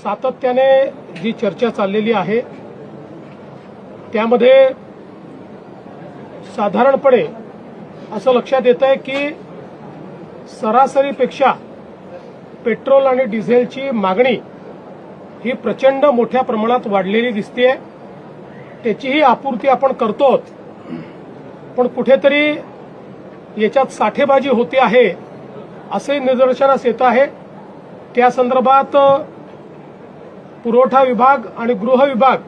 सातत्याने जी चर्चा चाललेली आहे त्यामध्ये साधारणपणे असं लक्षात येत आहे की सरासरीपेक्षा पेट्रोल आणि डिझेलची मागणी ही प्रचंड मोठ्या प्रमाणात वाढलेली दिसते। त्याचीही आपूर्ती आपण करतो, पण कुठेतरी याच्यात साठेबाजी होते आहे असे निदर्शनास येत आहे। त्या संदर्भात पुरवठा विभाग आणि गृह विभाग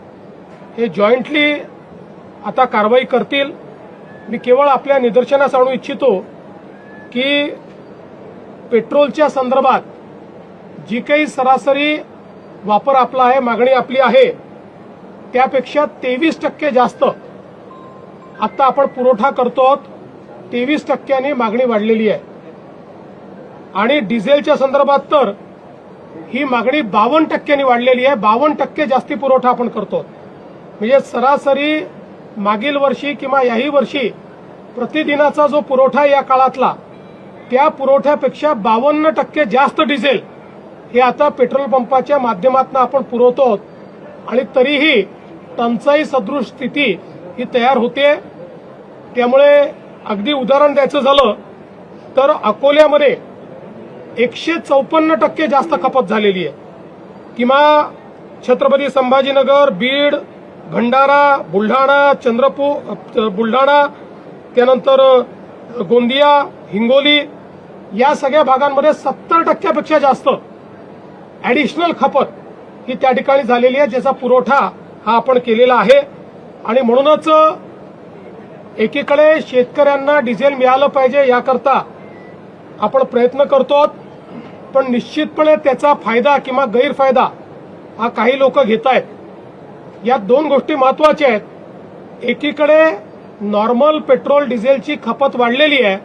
हे जॉईंटली आता कारवाई करतील। मी केवळ आपल्या निदर्शनास आणू इच्छितो की पेट्रोलच्या संदर्भात जी काही सरासरी वापर आपला आहे, मागणी आपली आहे, त्यापेक्षा 23% जास्त आता आपण पुरवठा करतो। 23% मागणी वाढलेली आहे आणि डिझेलच्या संदर्भात तर ही मागणी 52% वाढलेली आहे। 52% जास्ती पुरवठा आपण करतो। म्हणजे सरासरी मागील वर्षी किंवा याही वर्षी प्रतिदिनाचा जो पुरवठा या काळातला त्या पुरवठ्यापेक्षा 52% जास्त डिझेल हे आता पेट्रोल पंपाच्या माध्यमातून आपण पुरवतो आणि तरीही टंचाई सदृश स्थिती ही तयार होते। त्यामुळे अगदी उदाहरण द्यायचं झालं तर अकोल्यामध्ये 154% जास्त खपत झालेली आहे, किंवा छत्रपती संभाजीनगर, बीड, भंडारा, बुलढाणा, चंद्रपूर, बुलढाणा, त्यानंतर गोंदिया, हिंगोली या सगळ्या भागांमध्ये 70% पेक्षा जास्त ऍडिशनल खपत ही त्या ठिकाणी झालेली आहे, ज्याचा पुरवठा हा आपण केलेला आहे। आणि म्हणूनच एकीकडे शेतकऱ्यांना डिझेल मिळालं पाहिजे याकरता आपण प्रयत्न करतो, पण निश्चितपणे त्याचा फायदा किंवा गैरफायदा हा काही लोक घेत आहेत। या दोन गोष्टी महत्वाच्या आहेत। एकीकडे नॉर्मल पेट्रोल डिझेलची खपत वाढलेली आहे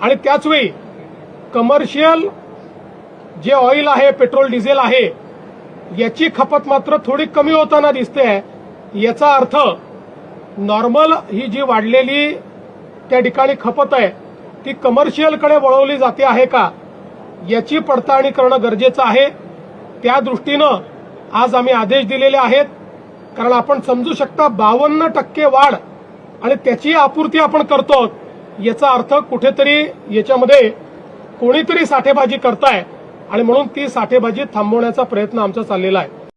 आणि त्याचवेळी कमर्शियल जे ऑइल आहे, पेट्रोल डिझेल आहे, याची खपत मात्र थोडी कमी होताना दिसते आहे। याचा अर्थ नॉर्मल ही जी वाढलेली त्या ठिकाणी खपत आहे ती कमर्शियलकडे वळवली जाते आहे का याची पडताळणी करणं गरजेचं आहे। त्या दृष्टीनं आज आम्ही आदेश दिलेले आहेत, कारण आपण समजू शकता 52% वाढ आणि त्याची आपूर्ती आपण करतो, याचा अर्थ कुठेतरी याच्यामध्ये कोणीतरी साठेबाजी करताय आणि म्हणून ती साठेबाजी थांबवण्याचा प्रयत्न आमचा चाललेला आहे।